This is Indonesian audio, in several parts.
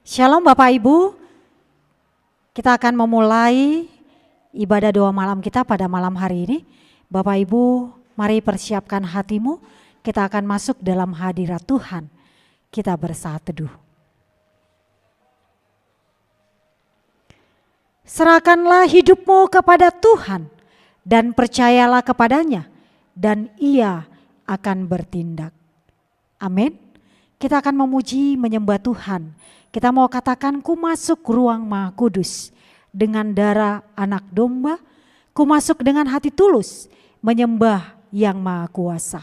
Shalom Bapak Ibu, kita akan memulai ibadah doa malam kita pada malam hari ini. Bapak Ibu, mari persiapkan hatimu, kita akan masuk dalam hadirat Tuhan. Kita bersaat teduh. Serahkanlah hidupmu kepada Tuhan dan percayalah kepadanya dan Ia akan bertindak. Amin. Kita akan memuji menyembah Tuhan. Kita mau katakan, ku masuk ruang Maha Kudus dengan darah anak domba, ku masuk dengan hati tulus menyembah yang Maha Kuasa.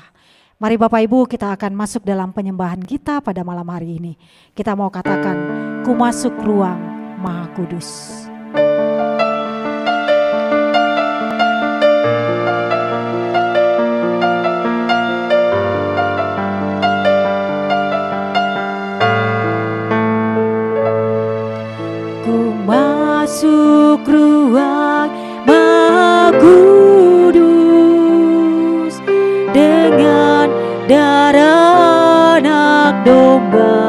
Mari Bapak Ibu, kita akan masuk dalam penyembahan kita pada malam hari ini. Kita mau katakan, ku masuk ruang Maha Kudus. Masuk ruang Maha Kudus dengan darah anak domba.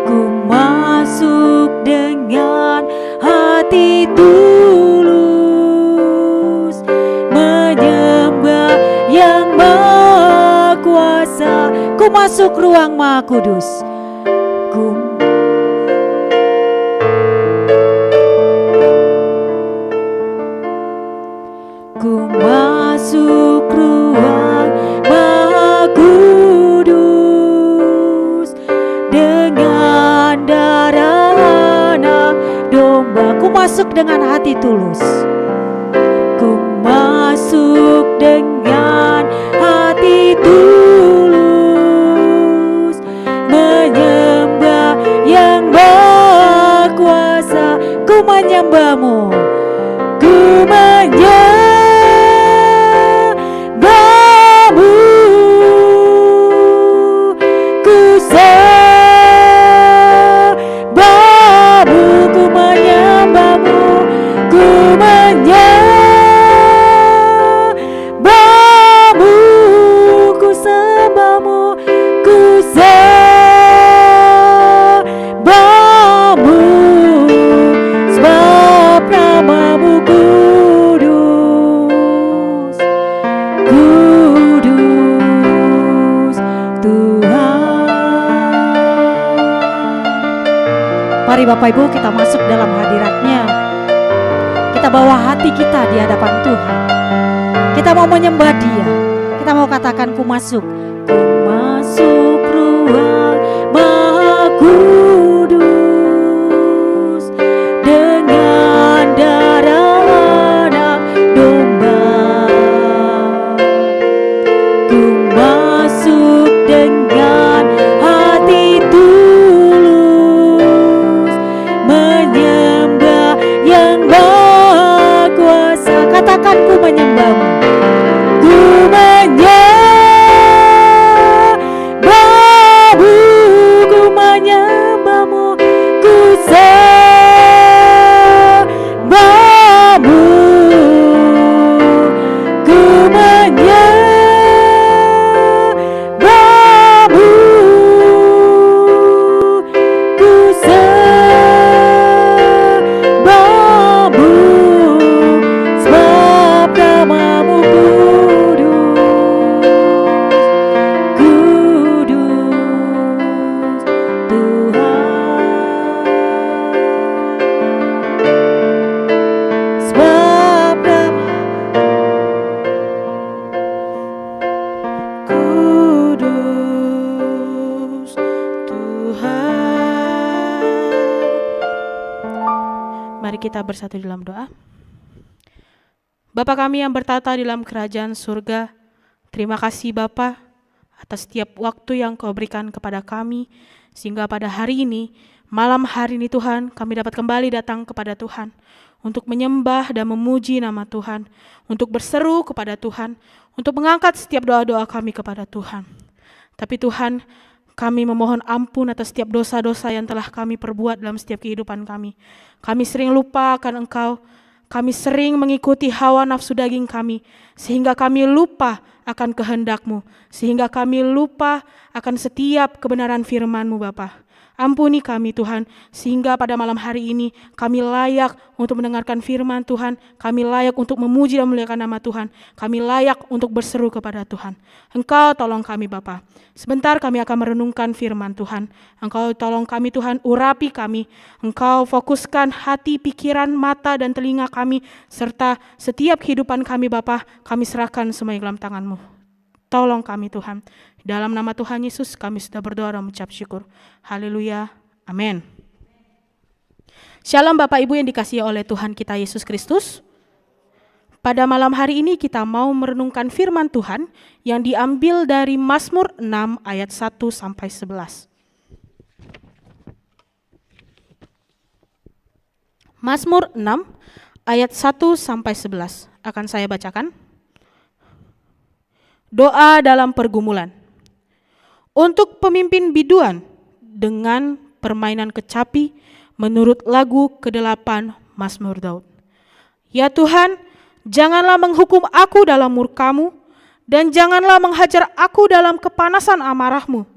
Ku masuk dengan hati tulus menyembah yang Maha Kuasa. Ku masuk ruang Maha Kudus. Ku masuk ruang Maha Kudus dengan darah anak domba. Ku masuk dengan hati tulus. Ku masuk dengan hati tulus menyembah yang Maha Kuasa. Ku menyembahmu. Ku menyembah Bapak Ibu, kita masuk dalam hadirat-Nya. Kita bawa hati kita di hadapan Tuhan. Kita mau menyembah Dia. Kita mau katakan, ku masuk. Ku masuk ruang Maha Kudus dengan darah anak domba. Ku masuk dengan hati katakan, ku menyembahmu. Ku menyembahmu, ku menyembahmu, ku sembahmu, ku menyembahmu, ku sembahmu. Namamu kudus, kudus Tuhan. Sebab namamu kudus Tuhan. Mari kita bersatu dalam doa. Bapa kami yang bertata di dalam kerajaan surga, terima kasih Bapa atas setiap waktu yang Kau berikan kepada kami, sehingga pada hari ini, malam hari ini Tuhan, kami dapat kembali datang kepada Tuhan, untuk menyembah dan memuji nama Tuhan, untuk berseru kepada Tuhan, untuk mengangkat setiap doa-doa kami kepada Tuhan. Tapi Tuhan, kami memohon ampun atas setiap dosa-dosa yang telah kami perbuat dalam setiap kehidupan kami. Kami sering lupa akan Engkau. kami sering mengikuti hawa nafsu daging kami, sehingga kami lupa akan kehendak-Mu, sehingga kami lupa akan setiap kebenaran firman-Mu Bapa. Ampuni kami Tuhan, sehingga pada malam hari ini kami layak untuk mendengarkan firman Tuhan, kami layak untuk memuji dan memuliakan nama Tuhan, kami layak untuk berseru kepada Tuhan. Engkau tolong kami Bapa. Sebentar kami akan merenungkan firman Tuhan. Engkau tolong kami Tuhan, urapi kami. Engkau fokuskan hati, pikiran, mata dan telinga kami, serta setiap kehidupan kami Bapa, kami serahkan semuanya dalam tangan-Mu. Tolong kami Tuhan. Dalam nama Tuhan Yesus kami sudah berdoa dan mengucap syukur. Haleluya. Amin. Shalom Bapak Ibu yang dikasihi oleh Tuhan kita Yesus Kristus. Pada malam hari ini kita mau merenungkan firman Tuhan yang diambil dari Mazmur 6 ayat 1 sampai 11. Mazmur 6 ayat 1 sampai 11 akan saya bacakan. Doa dalam pergumulan. Untuk pemimpin biduan dengan permainan kecapi menurut lagu ke-8 Mazmur Daud. Ya Tuhan, janganlah menghukum aku dalam murka-Mu, dan janganlah menghajar aku dalam kepanasan amarah-Mu.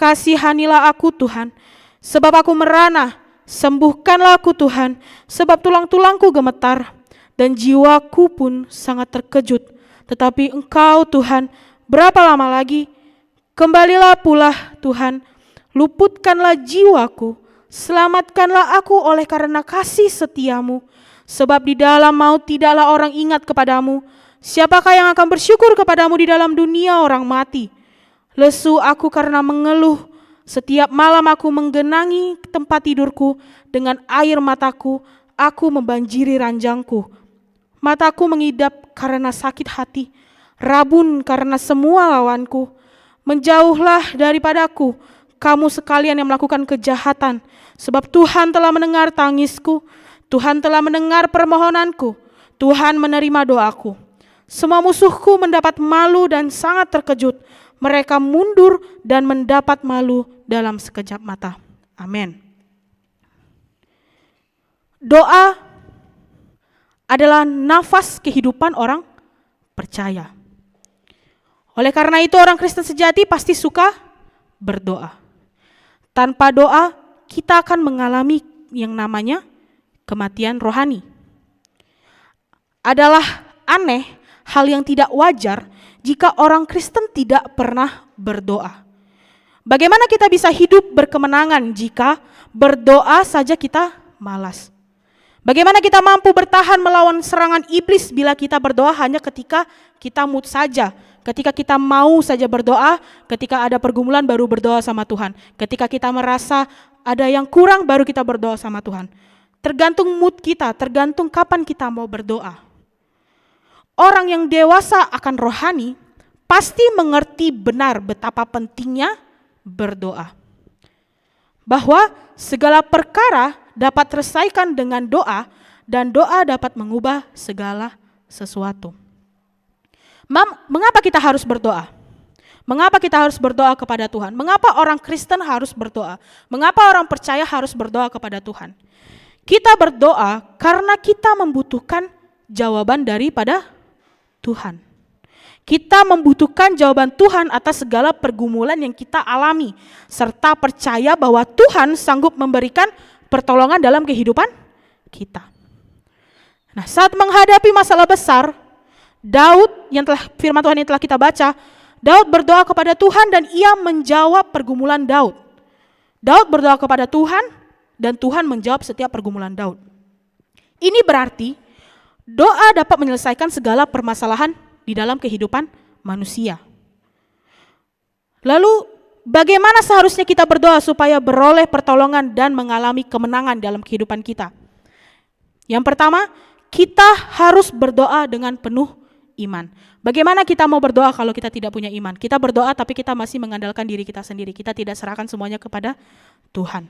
Kasihanilah aku Tuhan, sebab aku merana, sembuhkanlah aku Tuhan, sebab tulang-tulangku gemetar, dan jiwaku pun sangat terkejut. Tetapi Engkau Tuhan, berapa lama lagi? Kembalilah pula Tuhan, luputkanlah jiwaku, selamatkanlah aku oleh karena kasih setia-Mu. Sebab di dalam maut tidaklah orang ingat kepadamu. Siapakah yang akan bersyukur kepadamu di dalam dunia orang mati? Lesu aku karena mengeluh, setiap malam aku menggenangi tempat tidurku, dengan air mataku aku membanjiri ranjangku. Mataku mengidap karena sakit hati, rabun karena semua lawanku. Menjauhlah daripadaku, kamu sekalian yang melakukan kejahatan, sebab Tuhan telah mendengar tangisku, Tuhan telah mendengar permohonanku, Tuhan menerima doaku. Semua musuhku mendapat malu dan sangat terkejut, mereka mundur dan mendapat malu dalam sekejap mata. Amin. Doa adalah nafas kehidupan orang percaya. Oleh karena itu orang Kristen sejati pasti suka berdoa. Tanpa doa kita akan mengalami yang namanya kematian rohani. Adalah aneh, hal yang tidak wajar jika orang Kristen tidak pernah berdoa. Bagaimana kita bisa hidup berkemenangan jika berdoa saja kita malas? Bagaimana kita mampu bertahan melawan serangan iblis bila kita berdoa hanya ketika kita mood saja? Ketika kita mau saja berdoa, ketika ada pergumulan baru berdoa sama Tuhan. Ketika kita merasa ada yang kurang baru kita berdoa sama Tuhan. Tergantung mood kita, tergantung kapan kita mau berdoa. Orang yang dewasa akan rohani pasti mengerti benar betapa pentingnya berdoa. Bahwa segala perkara dapat terselesaikan dengan doa dan doa dapat mengubah segala sesuatu. Mengapa kita harus berdoa? Mengapa kita harus berdoa kepada Tuhan? Mengapa orang Kristen harus berdoa? Mengapa orang percaya harus berdoa kepada Tuhan? Kita berdoa karena kita membutuhkan jawaban daripada Tuhan. Kita membutuhkan jawaban Tuhan atas segala pergumulan yang kita alami, serta percaya bahwa Tuhan sanggup memberikan pertolongan dalam kehidupan kita. Nah, saat menghadapi masalah besar, Daud yang telah firman Tuhan yang telah kita baca, Daud berdoa kepada Tuhan dan ia menjawab pergumulan Daud. Daud berdoa kepada Tuhan dan Tuhan menjawab setiap pergumulan Daud. Ini berarti doa dapat menyelesaikan segala permasalahan di dalam kehidupan manusia. Lalu bagaimana seharusnya kita berdoa supaya beroleh pertolongan dan mengalami kemenangan dalam kehidupan kita? Yang pertama, kita harus berdoa dengan penuh iman. Bagaimana kita mau berdoa kalau kita tidak punya iman? Kita berdoa tapi kita masih mengandalkan diri kita sendiri. Kita tidak serahkan semuanya kepada Tuhan.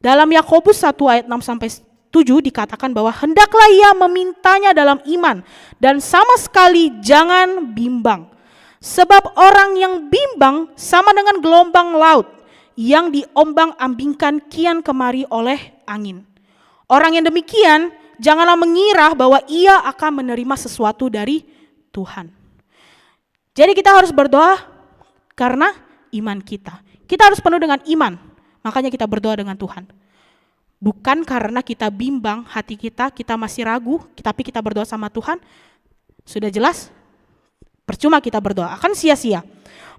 Dalam Yakobus 1 ayat 6-7 dikatakan bahwa hendaklah ia memintanya dalam iman dan sama sekali jangan bimbang. Sebab orang yang bimbang sama dengan gelombang laut yang diombang-ambingkan kian kemari oleh angin. Orang yang demikian janganlah mengira bahwa ia akan menerima sesuatu dari Tuhan. Jadi kita harus berdoa karena iman kita. Kita harus penuh dengan iman, makanya kita berdoa dengan Tuhan. Bukan karena kita bimbang hati kita masih ragu, tapi kita berdoa sama Tuhan, sudah jelas percuma kita berdoa, akan sia-sia.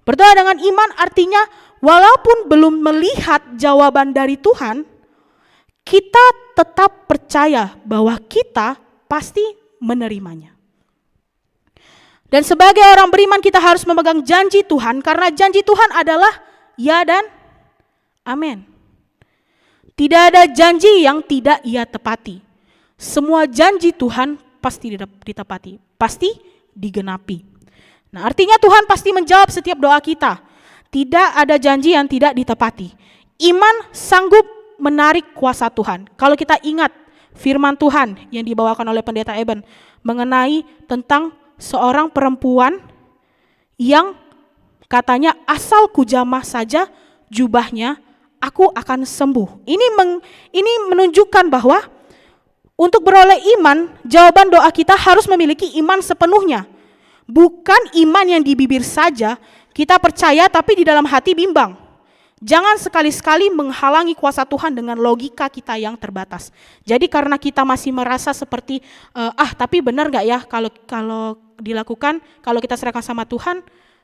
Berdoa dengan iman artinya walaupun belum melihat jawaban dari Tuhan, kita tetap percaya bahwa kita pasti menerimanya. Dan sebagai orang beriman kita harus memegang janji Tuhan, karena janji Tuhan adalah ya dan amin. Tidak ada janji yang tidak ia tepati. Semua janji Tuhan pasti ditepati, pasti digenapi. Nah, artinya Tuhan pasti menjawab setiap doa kita. Tidak ada janji yang tidak ditepati. Iman sanggup menarik kuasa Tuhan. Kalau kita ingat firman Tuhan yang dibawakan oleh Pendeta Eben mengenai tentang seorang perempuan yang katanya asal kujamah saja jubahnya, aku akan sembuh. Ini menunjukkan bahwa untuk beroleh iman, jawaban doa kita harus memiliki iman sepenuhnya. Bukan iman yang di bibir saja, kita percaya tapi di dalam hati bimbang. Jangan sekali-sekali menghalangi kuasa Tuhan dengan logika kita yang terbatas. Jadi karena kita masih merasa seperti, tapi benar gak ya kalau dilakukan, kalau kita serahkan sama Tuhan,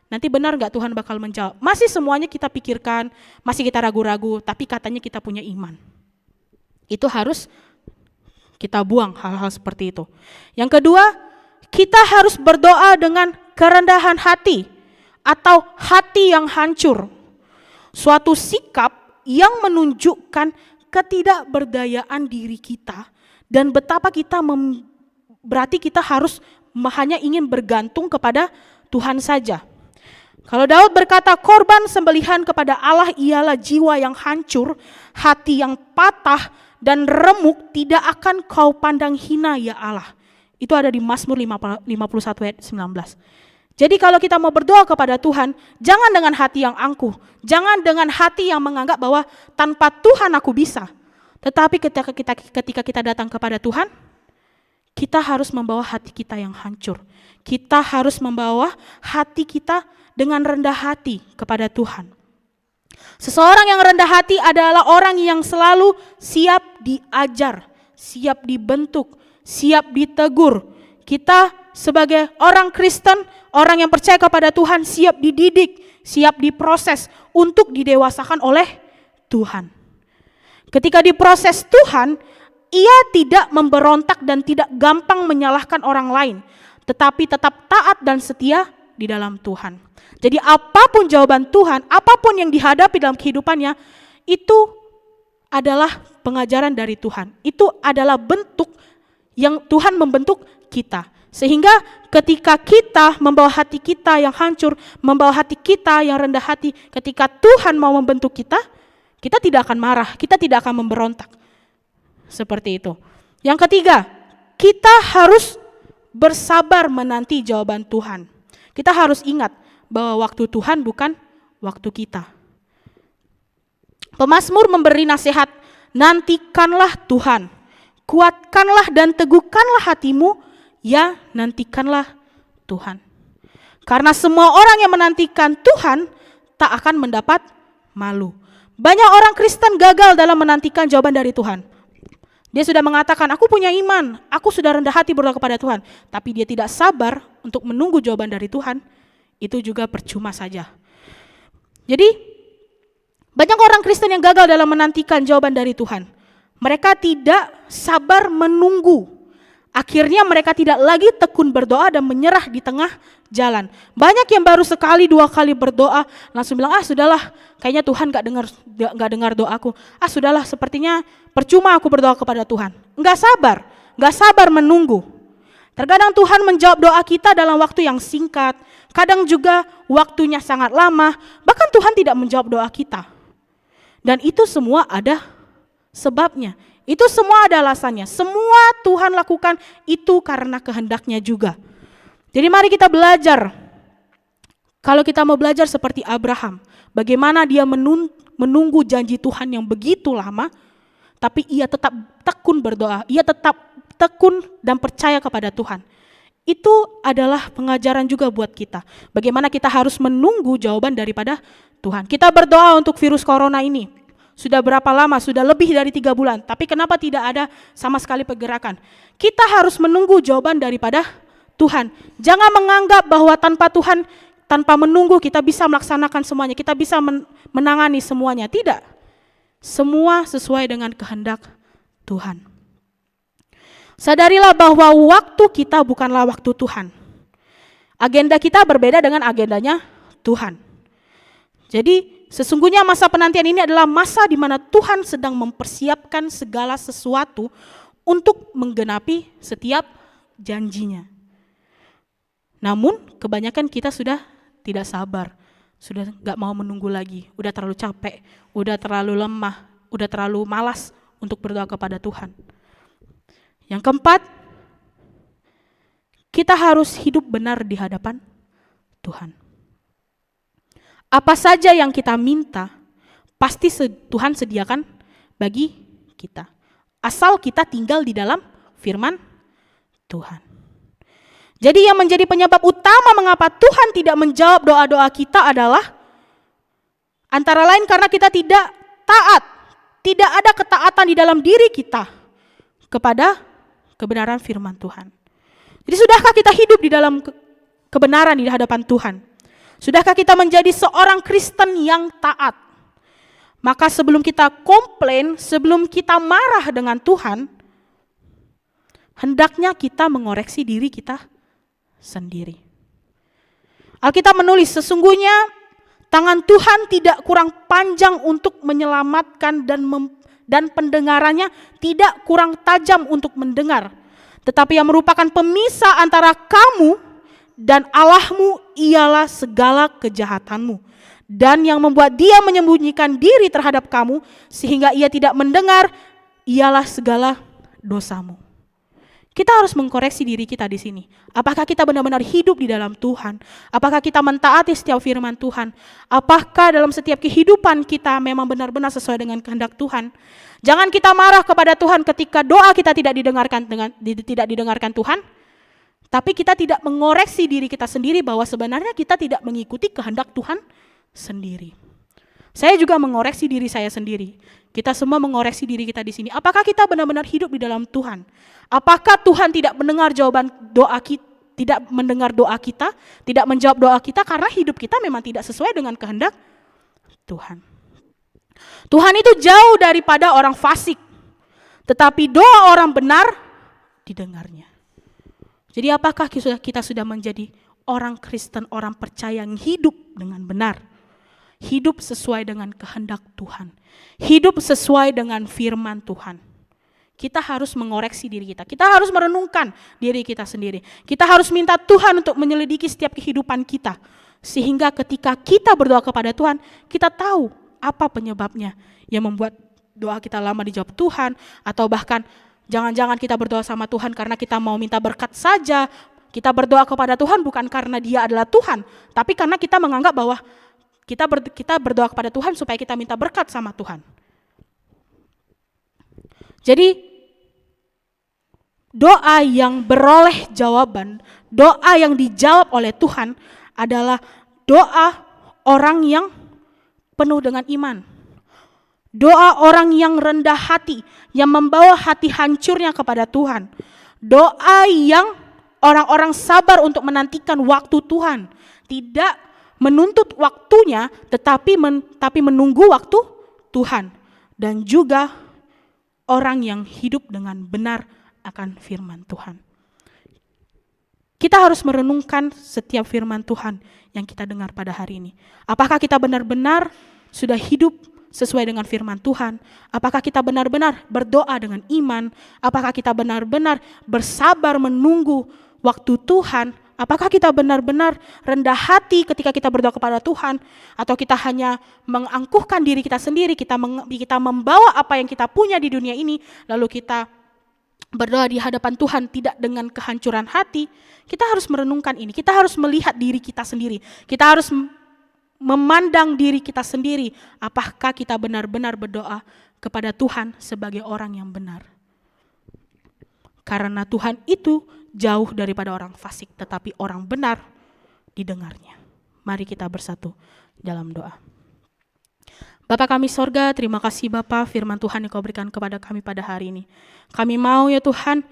nanti benar gak Tuhan bakal menjawab. Masih semuanya kita pikirkan, masih kita ragu-ragu, tapi katanya kita punya iman. Itu harus kita buang hal-hal seperti itu. Yang kedua, kita harus berdoa dengan kerendahan hati atau hati yang hancur. Suatu sikap yang menunjukkan ketidakberdayaan diri kita dan betapa kita berarti kita harus hanya ingin bergantung kepada Tuhan saja. Kalau Daud berkata korban sembelihan kepada Allah ialah jiwa yang hancur, hati yang patah dan remuk tidak akan kau pandang hina ya Allah. Itu ada di Mazmur 51 ayat 19. Jadi kalau kita mau berdoa kepada Tuhan, jangan dengan hati yang angkuh, jangan dengan hati yang menganggap bahwa tanpa Tuhan aku bisa. Tetapi ketika kita datang kepada Tuhan, kita harus membawa hati kita yang hancur. Kita harus membawa hati kita dengan rendah hati kepada Tuhan. Seseorang yang rendah hati adalah orang yang selalu siap diajar, siap dibentuk, siap ditegur. Kita sebagai orang Kristen, orang yang percaya kepada Tuhan siap dididik, siap diproses untuk didewasakan oleh Tuhan. Ketika diproses Tuhan, ia tidak memberontak dan tidak gampang menyalahkan orang lain, tetapi tetap taat dan setia di dalam Tuhan. Jadi apapun jawaban Tuhan, apapun yang dihadapi dalam kehidupannya, itu adalah pengajaran dari Tuhan. Itu adalah bentuk yang Tuhan membentuk kita. Sehingga ketika kita membawa hati kita yang hancur, membawa hati kita yang rendah hati, ketika Tuhan mau membentuk kita, kita tidak akan marah, kita tidak akan memberontak. Seperti itu. Yang ketiga, kita harus bersabar menanti jawaban Tuhan. Kita harus ingat bahwa waktu Tuhan bukan waktu kita. Pemazmur memberi nasihat, nantikanlah Tuhan, kuatkanlah dan teguhkanlah hatimu, ya nantikanlah Tuhan. Karena semua orang yang menantikan Tuhan tak akan mendapat malu. Banyak orang Kristen gagal dalam menantikan jawaban dari Tuhan. Dia sudah mengatakan, aku punya iman, aku sudah rendah hati berdoa kepada Tuhan. Tapi dia tidak sabar untuk menunggu jawaban dari Tuhan, itu juga percuma saja. Jadi, banyak orang Kristen yang gagal dalam menantikan jawaban dari Tuhan. Mereka tidak sabar menunggu. Akhirnya mereka tidak lagi tekun berdoa dan menyerah di tengah jalan. Banyak yang baru sekali, dua kali berdoa, langsung bilang, sudahlah, kayaknya Tuhan gak dengar doaku. Sudahlah, sepertinya percuma aku berdoa kepada Tuhan. Gak sabar menunggu. Terkadang Tuhan menjawab doa kita dalam waktu yang singkat, kadang juga waktunya sangat lama, bahkan Tuhan tidak menjawab doa kita. Dan itu semua ada sebabnya. Itu semua ada alasannya. Semua Tuhan lakukan itu karena kehendaknya juga. Jadi mari kita belajar. Kalau kita mau belajar seperti Abraham, bagaimana dia menunggu janji Tuhan yang begitu lama, tapi ia tetap tekun berdoa, ia tetap tekun dan percaya kepada Tuhan. Itu adalah pengajaran juga buat kita. Bagaimana kita harus menunggu jawaban daripada Tuhan. Kita berdoa untuk virus corona ini. Sudah berapa lama? Sudah lebih dari 3 bulan. Tapi kenapa tidak ada sama sekali pergerakan? Kita harus menunggu jawaban daripada Tuhan. Jangan menganggap bahwa tanpa Tuhan, tanpa menunggu kita bisa melaksanakan semuanya. Kita bisa menangani semuanya. Tidak. Semua sesuai dengan kehendak Tuhan. Sadarilah bahwa waktu kita bukanlah waktu Tuhan. Agenda kita berbeda dengan agendanya Tuhan. Jadi sesungguhnya masa penantian ini adalah masa di mana Tuhan sedang mempersiapkan segala sesuatu untuk menggenapi setiap janjinya. Namun kebanyakan kita sudah tidak sabar, sudah gak mau menunggu lagi, udah terlalu capek, udah terlalu lemah, udah terlalu malas untuk berdoa kepada Tuhan. Yang keempat, kita harus hidup benar di hadapan Tuhan. Apa saja yang kita minta, pasti Tuhan sediakan bagi kita. Asal kita tinggal di dalam firman Tuhan. Jadi yang menjadi penyebab utama mengapa Tuhan tidak menjawab doa-doa kita adalah antara lain karena kita tidak taat. Tidak ada ketaatan di dalam diri kita kepada kebenaran firman Tuhan. Jadi sudahkah kita hidup di dalam kebenaran di hadapan Tuhan? Sudahkah kita menjadi seorang Kristen yang taat? Maka sebelum kita komplain, sebelum kita marah dengan Tuhan, hendaknya kita mengoreksi diri kita sendiri. Alkitab menulis, sesungguhnya tangan Tuhan tidak kurang panjang untuk menyelamatkan dan pendengarannya tidak kurang tajam untuk mendengar. Tetapi yang merupakan pemisah antara kamu dan Allahmu ialah segala kejahatanmu. Dan yang membuat dia menyembunyikan diri terhadap kamu sehingga ia tidak mendengar ialah segala dosamu. Kita harus mengkoreksi diri kita di sini. Apakah kita benar-benar hidup di dalam Tuhan? Apakah kita mentaati setiap firman Tuhan? Apakah dalam setiap kehidupan kita memang benar-benar sesuai dengan kehendak Tuhan? Jangan kita marah kepada Tuhan ketika doa kita tidak didengarkan Tuhan. Tapi kita tidak mengoreksi diri kita sendiri bahwa sebenarnya kita tidak mengikuti kehendak Tuhan sendiri. Saya juga mengoreksi diri saya sendiri. Kita semua mengoreksi diri kita di sini. Apakah kita benar-benar hidup di dalam Tuhan? Apakah Tuhan tidak mendengar jawaban doa kita, tidak mendengar doa kita, tidak menjawab doa kita karena hidup kita memang tidak sesuai dengan kehendak Tuhan. Tuhan itu jauh daripada orang fasik, tetapi doa orang benar didengarnya. Jadi apakah kita sudah menjadi orang Kristen, orang percaya yang hidup dengan benar? Hidup sesuai dengan kehendak Tuhan. Hidup sesuai dengan firman Tuhan. Kita harus mengoreksi diri kita. Kita harus merenungkan diri kita sendiri. Kita harus minta Tuhan untuk menyelidiki setiap kehidupan kita. Sehingga ketika kita berdoa kepada Tuhan, kita tahu apa penyebabnya yang membuat doa kita lama dijawab Tuhan. Atau bahkan jangan-jangan kita berdoa sama Tuhan karena kita mau minta berkat saja. Kita berdoa kepada Tuhan bukan karena Dia adalah Tuhan. Tapi karena kita menganggap bahwa kita berdoa kepada Tuhan supaya kita minta berkat sama Tuhan. Jadi doa yang beroleh jawaban, doa yang dijawab oleh Tuhan adalah doa orang yang penuh dengan iman. Doa orang yang rendah hati, yang membawa hati hancurnya kepada Tuhan. Doa yang orang-orang sabar untuk menantikan waktu Tuhan. Tidak menuntut waktunya, tapi menunggu waktu Tuhan. Dan juga orang yang hidup dengan benar akan firman Tuhan. Kita harus merenungkan setiap firman Tuhan yang kita dengar pada hari ini. Apakah kita benar-benar sudah hidup sesuai dengan firman Tuhan? Apakah kita benar-benar berdoa dengan iman? Apakah kita benar-benar bersabar menunggu waktu Tuhan? Apakah kita benar-benar rendah hati ketika kita berdoa kepada Tuhan? Atau kita hanya mengangkuhkan diri kita sendiri, kita membawa apa yang kita punya di dunia ini, lalu kita berdoa di hadapan Tuhan tidak dengan kehancuran hati? Kita harus merenungkan ini, kita harus melihat diri kita sendiri. Kita harus memandang diri kita sendiri, apakah kita benar-benar berdoa kepada Tuhan sebagai orang yang benar. Karena Tuhan itu jauh daripada orang fasik, tetapi orang benar didengarnya. Mari kita bersatu dalam doa. Bapa kami sorga, terima kasih Bapa firman Tuhan yang kau berikan kepada kami pada hari ini. Kami mau ya Tuhan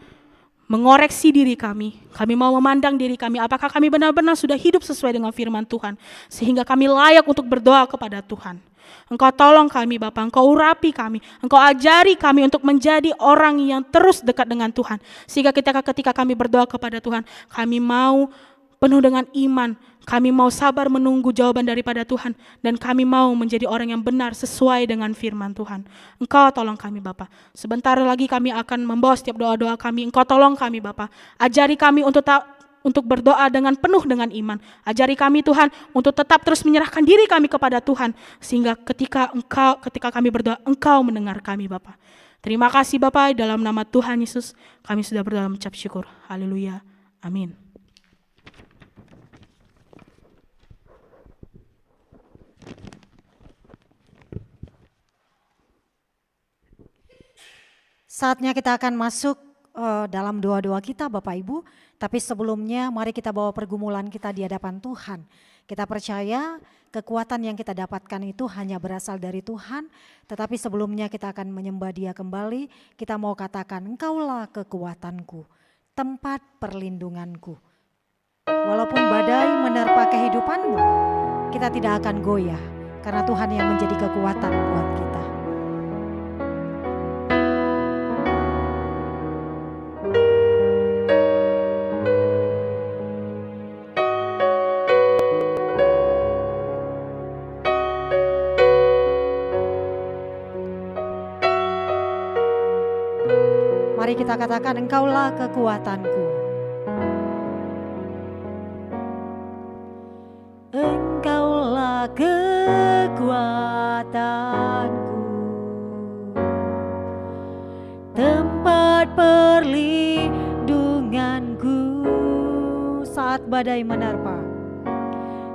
mengoreksi diri kami. Kami mau memandang diri kami, apakah kami benar-benar sudah hidup sesuai dengan firman Tuhan, sehingga kami layak untuk berdoa kepada Tuhan. Engkau tolong kami Bapa, Engkau urapi kami, Engkau ajari kami untuk menjadi orang yang terus dekat dengan Tuhan. Sehingga ketika kami berdoa kepada Tuhan, kami mau penuh dengan iman, kami mau sabar menunggu jawaban daripada Tuhan, dan kami mau menjadi orang yang benar sesuai dengan firman Tuhan. Engkau tolong kami Bapa. Sebentar lagi kami akan membawa setiap doa-doa kami. Engkau tolong kami Bapa. Ajari kami untuk berdoa dengan penuh dengan iman. Ajari kami Tuhan untuk tetap terus menyerahkan diri kami kepada Tuhan, sehingga ketika kami berdoa, Engkau mendengar kami Bapa. Terima kasih Bapa, dalam nama Tuhan Yesus kami sudah berdoa mengucap syukur. Haleluya. Amin. Saatnya kita akan masuk dalam doa-doa kita Bapak Ibu. Tapi sebelumnya mari kita bawa pergumulan kita di hadapan Tuhan. Kita percaya kekuatan yang kita dapatkan itu hanya berasal dari Tuhan. Tetapi sebelumnya kita akan menyembah Dia kembali. Kita mau katakan, Engkaulah kekuatanku, tempat perlindunganku. Walaupun badai menerpa kehidupanmu, kita tidak akan goyah. Karena Tuhan yang menjadi kekuatan buat kita. Mari kita katakan, Engkaulah kekuatanku. Engkaulah kekuatanku, tempat perlindunganku saat badai menerpa.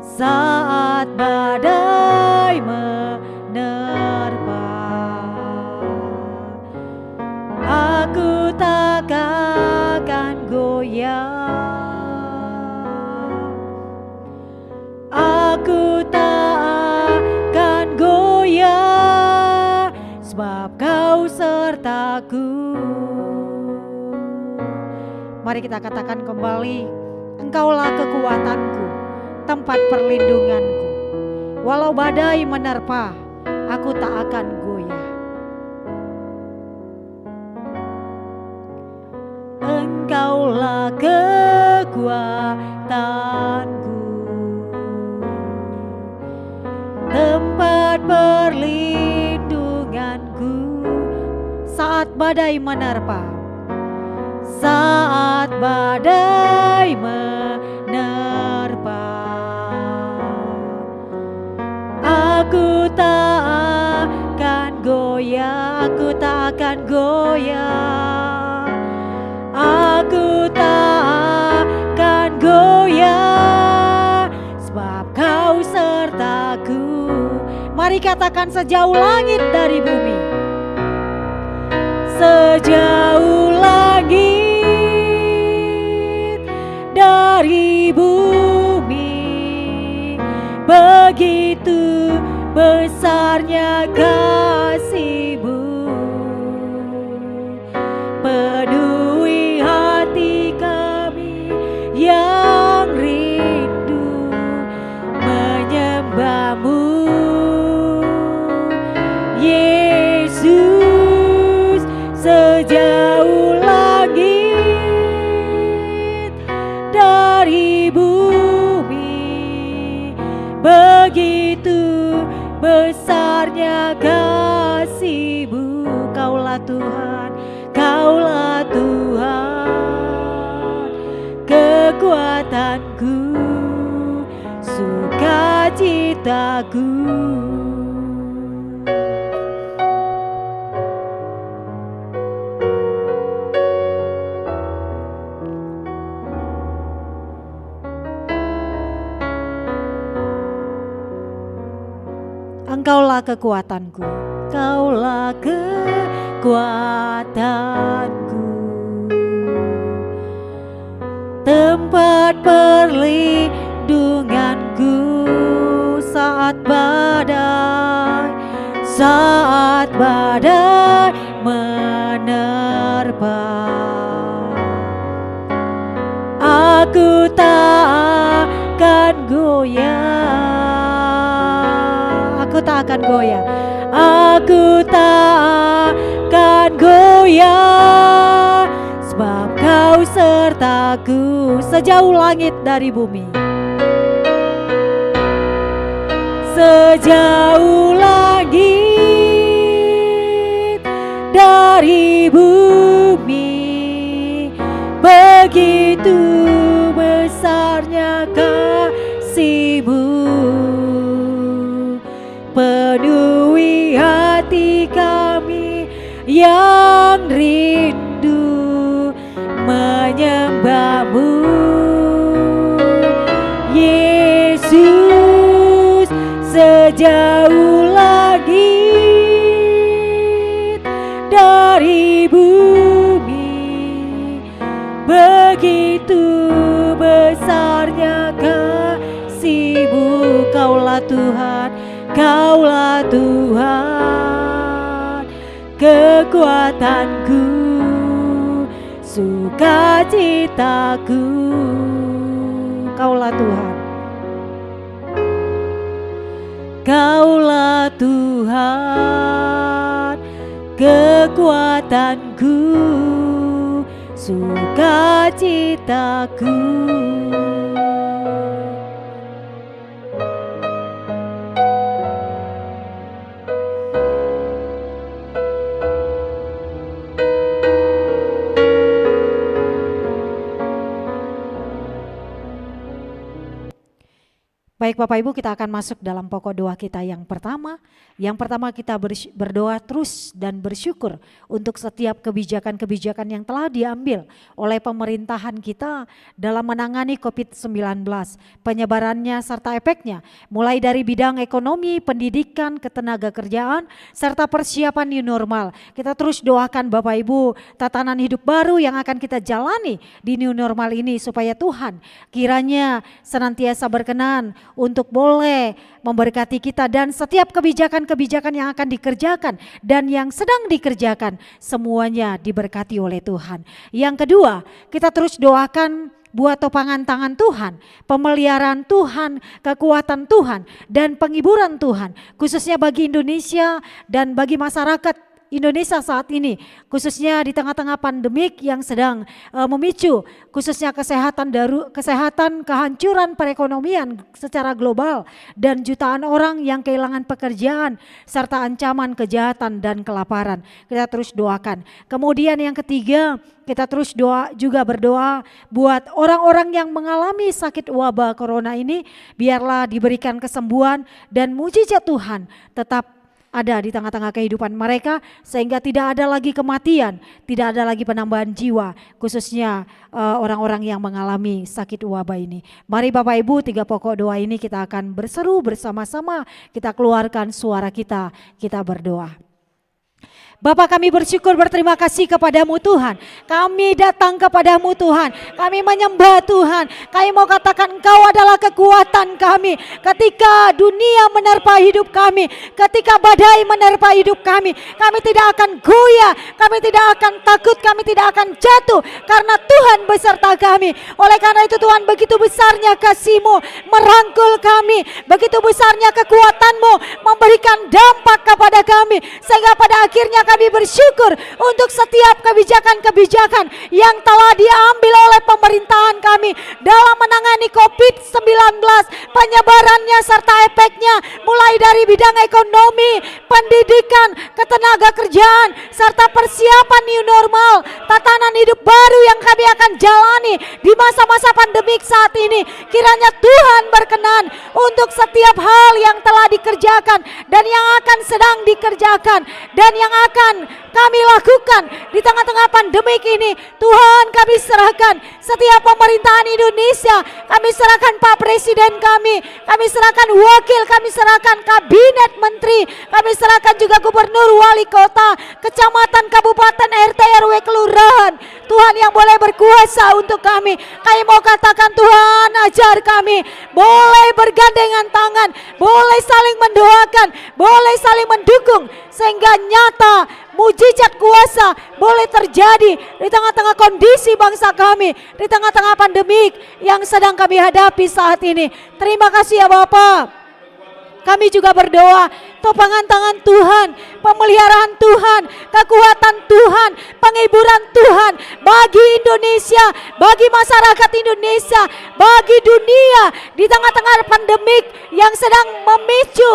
Saat badai menerpa, aku tak akan goyah. Aku tak akan goyah, sebab Kau sertaku. Mari kita katakan kembali, Engkaulah kekuatanku, tempat perlindunganku. Walau badai menerpa, aku tak akan goyah. Engkaulah kekuatanku, tempat perlindunganku saat badai menerpa. Saat badai menerpa, aku tak akan goyah, aku tak akan goyah. Aku tak akan goyah, sebab Kau sertaku. Mari katakan, sejauh langit dari bumi, sejauh langit dari bumi, begitu besarnya kasih-Mu. Penuhi hati kami yang rindu menyembah-Mu, Yesus. Sejauh langit dari bumi, begitu besarnya kasih-Mu. Kaulah Tuhan, Kaulah Tuhan, kekuatanku, sukacitaku. Engkaulah kekuatanku, Kaulah kekuatanku, tempat perlindunganku saat badai menerpa. Aku tak akan goyah, aku tak akan goyah, aku tak akan goyah, sebab Kau sertaku sejauh langit dari bumi. Sejauh langit dari bumi, begitu besarnya kasih-Mu, penuhi hati kami yang rindu menyembah-Mu. Yesus, sejauh langit dari bumi, begitu besarnya kasih-Mu. Kaulah Tuhan, Kaulah Tuhan, kekuatanku, sukacitaku. Kaulah Tuhan, Kaulah Tuhan, kekuatanku, sukacitaku. Baik Bapak Ibu, kita akan masuk dalam pokok doa kita yang pertama. Yang pertama kita berdoa terus dan bersyukur untuk setiap kebijakan-kebijakan yang telah diambil oleh pemerintahan kita dalam menangani COVID-19, penyebarannya serta efeknya, mulai dari bidang ekonomi, pendidikan, ketenagakerjaan, serta persiapan new normal. Kita terus doakan Bapak Ibu tatanan hidup baru yang akan kita jalani di new normal ini, supaya Tuhan kiranya senantiasa berkenan untuk boleh memberkati kita, dan setiap kebijakan-kebijakan yang akan dikerjakan dan yang sedang dikerjakan semuanya diberkati oleh Tuhan. Yang kedua, kita terus doakan buat topangan tangan Tuhan, pemeliharaan Tuhan, kekuatan Tuhan, dan penghiburan Tuhan, khususnya bagi Indonesia dan bagi masyarakat Indonesia saat ini, khususnya di tengah-tengah pandemik yang sedang memicu khususnya kesehatan, kehancuran perekonomian secara global, dan jutaan orang yang kehilangan pekerjaan serta ancaman kejahatan dan kelaparan. Kita terus doakan. Kemudian yang ketiga, kita terus berdoa buat orang-orang yang mengalami sakit wabah corona ini, biarlah diberikan kesembuhan dan mujizat Tuhan tetap ada di tengah-tengah kehidupan mereka, sehingga tidak ada lagi kematian, tidak ada lagi penambahan jiwa, khususnya orang-orang yang mengalami sakit wabah ini. Mari Bapak Ibu, 3 pokok doa ini kita akan berseru bersama-sama, kita keluarkan suara kita berdoa. Bapa, kami bersyukur, berterima kasih kepadamu Tuhan. Kami datang kepadamu Tuhan, kami menyembah Tuhan. Kami mau katakan Engkau adalah kekuatan kami. Ketika dunia menerpa hidup kami, ketika badai menerpa hidup kami tidak akan goyah, kami tidak akan takut, kami tidak akan jatuh, karena Tuhan beserta kami. Oleh karena itu Tuhan, begitu besarnya kasih-Mu merangkul kami, begitu besarnya kekuatan-Mu memberikan dampak kepada kami, sehingga pada akhirnya kami bersyukur untuk setiap kebijakan-kebijakan yang telah diambil oleh pemerintahan kami dalam menangani COVID-19, penyebarannya serta efeknya, mulai dari bidang ekonomi, pendidikan, ketenagakerjaan, serta persiapan new normal, tatanan hidup baru yang kami akan jalani di masa-masa pandemik saat ini. Kiranya Tuhan berkenan untuk setiap hal yang telah dikerjakan dan yang akan sedang dikerjakan dan yang akan kami lakukan di tengah-tengah pandemik ini. Tuhan, kami serahkan setiap pemerintahan Indonesia, kami serahkan Pak Presiden kami serahkan wakil, kami serahkan kabinet menteri, kami serahkan juga gubernur, wali kota, kecamatan, kabupaten, RT, RW, kelurahan. Tuhan yang boleh berkuasa untuk kami. Kami mau katakan, Tuhan ajar kami, boleh bergandengan tangan, boleh saling mendoakan, boleh saling mendukung, sehingga nyata mujizat kuasa boleh terjadi di tengah-tengah kondisi bangsa kami, di tengah-tengah pandemik yang sedang kami hadapi saat ini. Terima kasih ya Bapak. Kami juga berdoa, topangan tangan Tuhan, pemeliharaan Tuhan, kekuatan Tuhan, penghiburan Tuhan bagi Indonesia, bagi masyarakat Indonesia, bagi dunia di tengah-tengah pandemik yang sedang memicu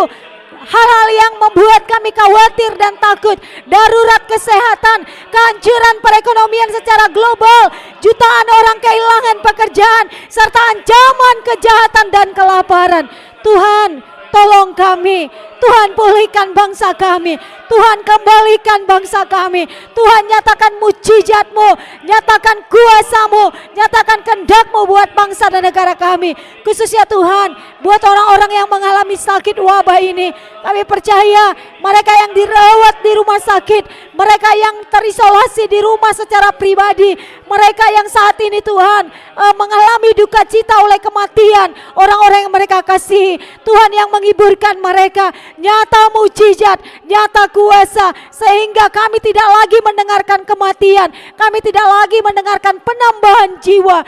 hal-hal yang membuat kami khawatir dan takut. Darurat kesehatan, kehancuran perekonomian secara global, jutaan orang kehilangan pekerjaan, serta ancaman kejahatan dan kelaparan. Tuhan, tolong kami. Tuhan, pulihkan bangsa kami. Tuhan, kembalikan bangsa kami. Tuhan, nyatakan mujizat-Mu, nyatakan kuasa-Mu, nyatakan kehendak-Mu buat bangsa dan negara kami. Khususnya Tuhan, buat orang-orang yang mengalami sakit wabah ini. Kami percaya mereka yang dirawat di rumah sakit, mereka yang terisolasi di rumah secara pribadi, mereka yang saat ini Tuhan mengalami duka cita oleh kematian orang-orang yang mereka kasihi. Tuhan yang menghiburkan mereka, nyata mujizat, nyata kuasa, sehingga kami tidak lagi mendengarkan kematian, kami tidak lagi mendengarkan penambahan jiwa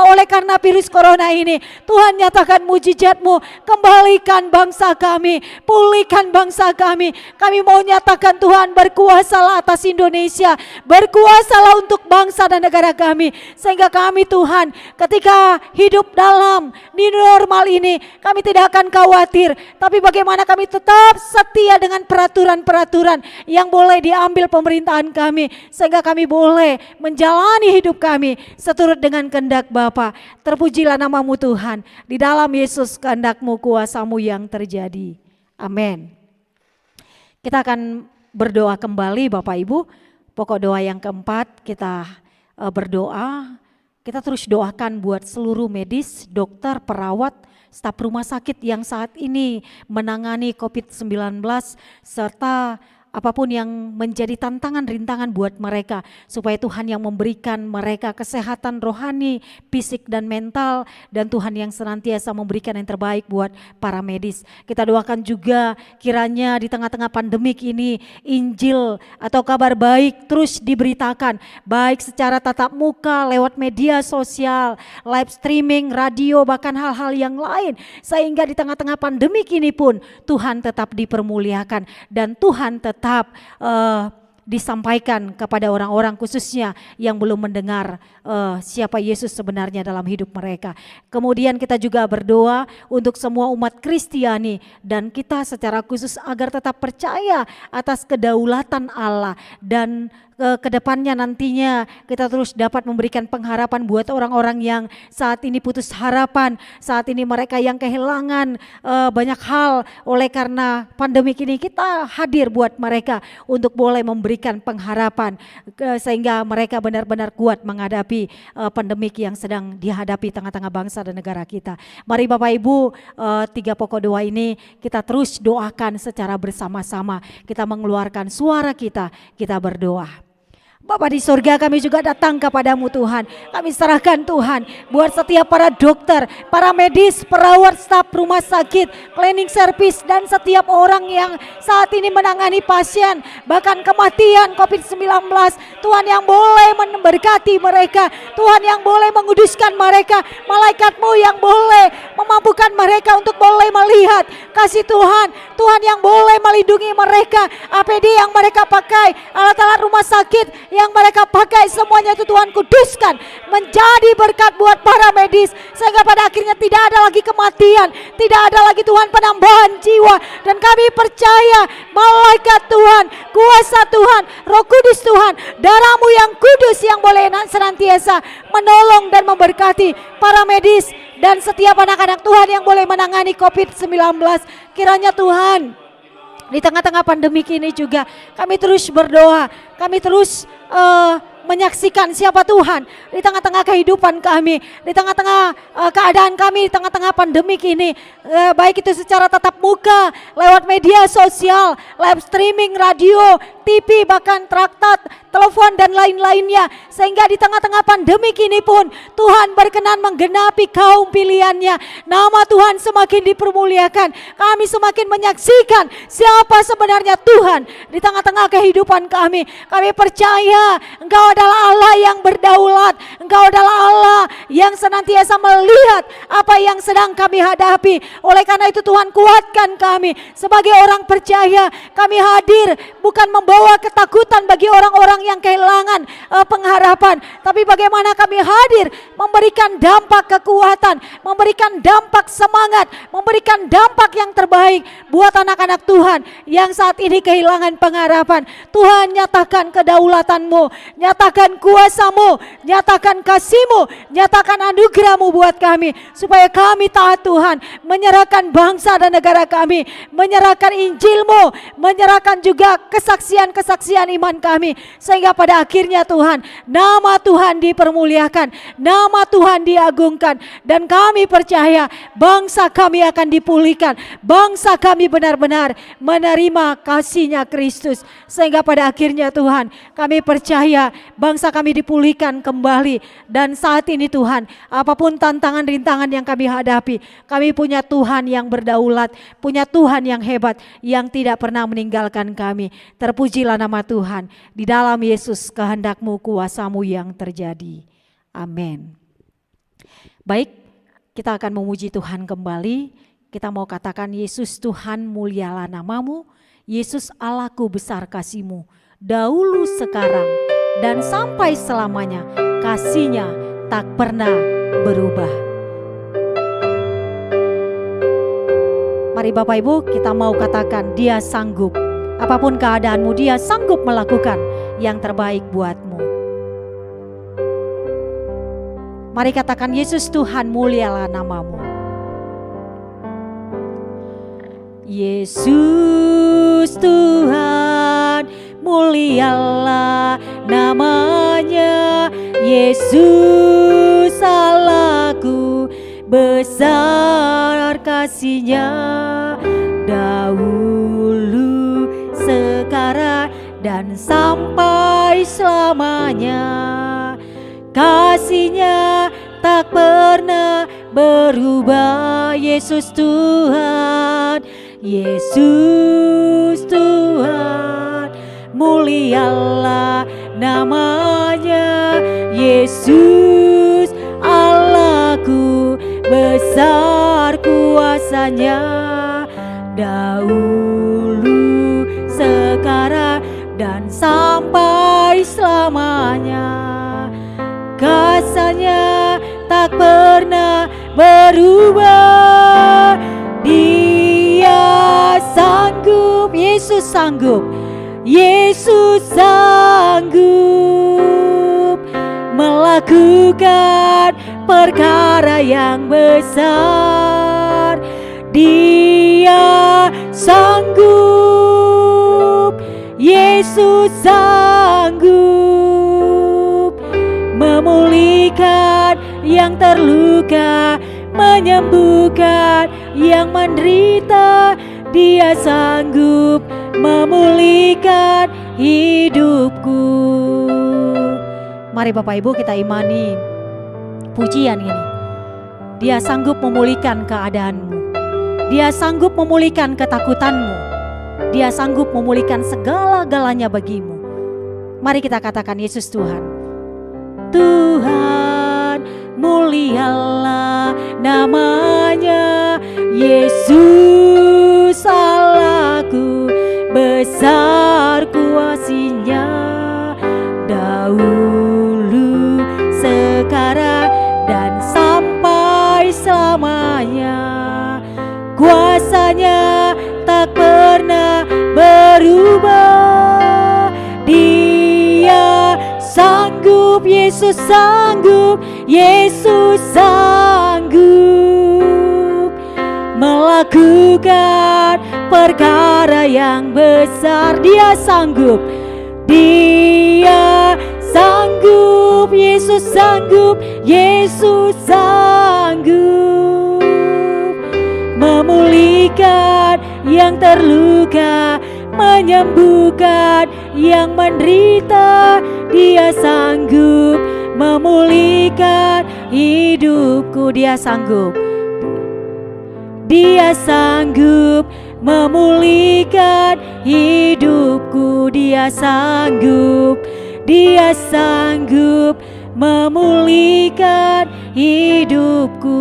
oleh karena virus corona ini. Tuhan, nyatakan mujizat-Mu, kembalikan bangsa kami, pulihkan bangsa kami. Kami mau nyatakan Tuhan, berkuasalah atas Indonesia, berkuasalah untuk bangsa dan negara kami, sehingga kami Tuhan ketika hidup dalam new normal ini, kami tidak akan khawatir, tapi bagaimana kami tetap setia dengan peraturan-peraturan yang boleh diambil pemerintahan kami, sehingga kami boleh menjalani hidup kami seturut dengan kehendak Bapa. Terpujilah nama-Mu Tuhan, di dalam Yesus kehendak-Mu, kuasa-Mu yang terjadi. Amin. Kita akan berdoa kembali Bapak Ibu. Pokok doa yang keempat, kita berdoa. Kita terus doakan buat seluruh medis, dokter, perawat, staf rumah sakit yang saat ini menangani COVID-19, serta apapun yang menjadi tantangan rintangan buat mereka, supaya Tuhan yang memberikan mereka kesehatan rohani, fisik dan mental, dan Tuhan yang senantiasa memberikan yang terbaik buat para medis. Kita doakan juga kiranya di tengah-tengah pandemik ini Injil atau kabar baik terus diberitakan, baik secara tatap muka, lewat media sosial, live streaming, radio, bahkan hal-hal yang lain, sehingga di tengah-tengah pandemik ini pun Tuhan tetap dipermuliakan dan Tuhan tetap disampaikan kepada orang-orang khususnya yang belum mendengar siapa Yesus sebenarnya dalam hidup mereka. Kemudian kita juga berdoa untuk semua umat Kristiani dan kita secara khusus agar tetap percaya atas kedaulatan Allah, dan kedepannya nantinya kita terus dapat memberikan pengharapan buat orang-orang yang saat ini putus harapan, saat ini mereka yang kehilangan banyak hal oleh karena pandemik ini. Kita hadir buat mereka untuk boleh memberikan pengharapan sehingga mereka benar-benar kuat menghadapi pandemik yang sedang dihadapi tengah-tengah bangsa dan negara kita. Mari Bapak Ibu, 3 pokok doa ini kita terus doakan secara bersama-sama. Kita mengeluarkan suara kita berdoa. Bapa di surga, kami juga datang kepadamu Tuhan. Kami serahkan Tuhan buat setiap para dokter, para medis, perawat, staf rumah sakit, cleaning service, dan setiap orang yang saat ini menangani pasien, bahkan kematian COVID-19. Tuhan yang boleh memberkati mereka, Tuhan yang boleh menguduskan mereka, malaikat-Mu yang boleh memampukan mereka untuk boleh melihat kasih Tuhan, Tuhan yang boleh melindungi mereka, APD yang mereka pakai, alat-alat rumah sakit yang mereka pakai, semuanya itu Tuhan kuduskan menjadi berkat buat para medis, sehingga pada akhirnya tidak ada lagi kematian, tidak ada lagi Tuhan penambahan jiwa. Dan kami percaya malaikat Tuhan, kuasa Tuhan, Roh Kudus Tuhan, darah-Mu yang kudus yang boleh senantiasa menolong dan memberkati para medis dan setiap anak-anak Tuhan yang boleh menangani COVID-19. Kiranya Tuhan di tengah-tengah pandemik ini juga kami terus berdoa, kami terus menyaksikan siapa Tuhan di tengah-tengah kehidupan kami, di tengah-tengah keadaan kami, di tengah-tengah pandemik ini, baik itu secara tatap muka, lewat media sosial, live streaming, radio, TV, bahkan traktat, telepon dan lain-lainnya, sehingga di tengah-tengah pandemik ini pun Tuhan berkenan menggenapi kaum pilihannya. Nama Tuhan semakin dipermuliakan, kami semakin menyaksikan siapa sebenarnya Tuhan di tengah-tengah kehidupan kami. Kami percaya Engkau adalah Allah yang berdaulat, Engkau adalah Allah yang senantiasa melihat apa yang sedang kami hadapi. Oleh karena itu Tuhan, kuatkan kami sebagai orang percaya. Kami hadir bukan membawa ketakutan bagi orang-orang yang kehilangan pengharapan, tapi bagaimana kami hadir memberikan dampak kekuatan, memberikan dampak semangat, memberikan dampak yang terbaik buat anak-anak Tuhan yang saat ini kehilangan pengharapan. Tuhan, nyatakan kedaulatan-Mu, nyatakan kuasa-Mu, nyatakan kasih-Mu, nyatakan anugerah-Mu buat kami, supaya kami taat Tuhan, menyerahkan bangsa dan negara kami, menyerahkan Injil-Mu, menyerahkan juga kesaksian-kesaksian iman kami, sehingga pada akhirnya Tuhan, nama Tuhan dipermuliakan, nama Tuhan diagungkan, dan kami percaya bangsa kami akan dipulihkan, bangsa kami benar-benar menerima kasih-Nya Kristus, sehingga pada akhirnya Tuhan, kami percaya bangsa kami dipulihkan kembali. Dan saat ini Tuhan, apapun tantangan rintangan yang kami hadapi, kami punya Tuhan yang berdaulat, punya Tuhan yang hebat, yang tidak pernah meninggalkan kami. Terpujilah nama Tuhan, di dalam Yesus kehendak-Mu, kuasa-Mu yang terjadi. Amin. Baik, kita akan memuji Tuhan kembali. Kita mau katakan, Yesus Tuhan, mulialah nama-Mu, Yesus Allahku, besar kasih-Mu, dahulu, sekarang, dan sampai selamanya. Kasih-Nya tak pernah berubah. Mari Bapak Ibu, kita mau katakan, Dia sanggup. Apapun keadaanmu, Dia sanggup melakukan yang terbaik buatmu. Mari katakan, Yesus Tuhan, mulialah nama-Mu. Yesus Tuhan, mulialah namanya. Yesus Allahku, besar kasih-Nya, dahulu, sekarang, dan sampai selamanya. Kasih-Nya tak pernah berubah. Yesus Tuhan, Yesus Tuhan, mulialah namanya. Yesus Allahku, besar kuasa-Nya, dahulu, sekarang, dan sampai selamanya. Kasih-Nya tak pernah berubah. Dia sanggup, Yesus sanggup, Yesus sanggup melakukan perkara yang besar. Dia sanggup, Yesus sanggup memulihkan yang terluka, menyembuhkan yang menderita. Dia sanggup memulihkan hidupku. Mari Bapak Ibu, kita imani pujian ini. Dia sanggup memulihkan keadaanmu, Dia sanggup memulihkan ketakutanmu, Dia sanggup memulihkan segala-galanya bagimu. Mari kita katakan, Yesus Tuhan. Tuhan, mulialah namanya. Yesus Allahku, besar kuasa-Nya, dahulu, sekarang, dan sampai selamanya. Kuasa-Nya tak pernah berubah. Dia sanggup, Yesus sanggup, Yesus sanggup melakukan perkara yang besar. Dia sanggup, Dia Sanggup, Yesus sanggup, Yesus sanggup memulihkan yang terluka, menyembuhkan yang menderita. Dia sanggup memulihkan hidupku. Dia sanggup. Dia sanggup memulihkan hidupku. Dia sanggup. Dia sanggup memulihkan hidupku.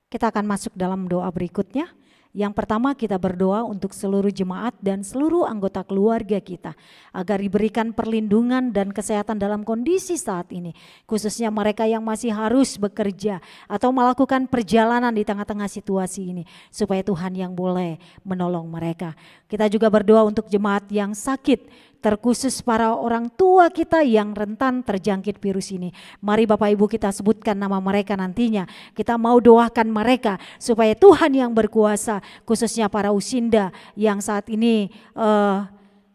Kita akan masuk dalam doa berikutnya. Yang pertama, kita berdoa untuk seluruh jemaat dan seluruh anggota keluarga kita agar diberikan perlindungan dan kesehatan dalam kondisi saat ini, khususnya mereka yang masih harus bekerja atau melakukan perjalanan di tengah-tengah situasi ini, supaya Tuhan yang boleh menolong mereka. Kita juga berdoa untuk jemaat yang sakit, terkhusus para orang tua kita yang rentan terjangkit virus ini. Mari Bapak Ibu kita sebutkan nama mereka nantinya. Kita mau doakan mereka supaya Tuhan yang berkuasa, khususnya para usinda yang saat ini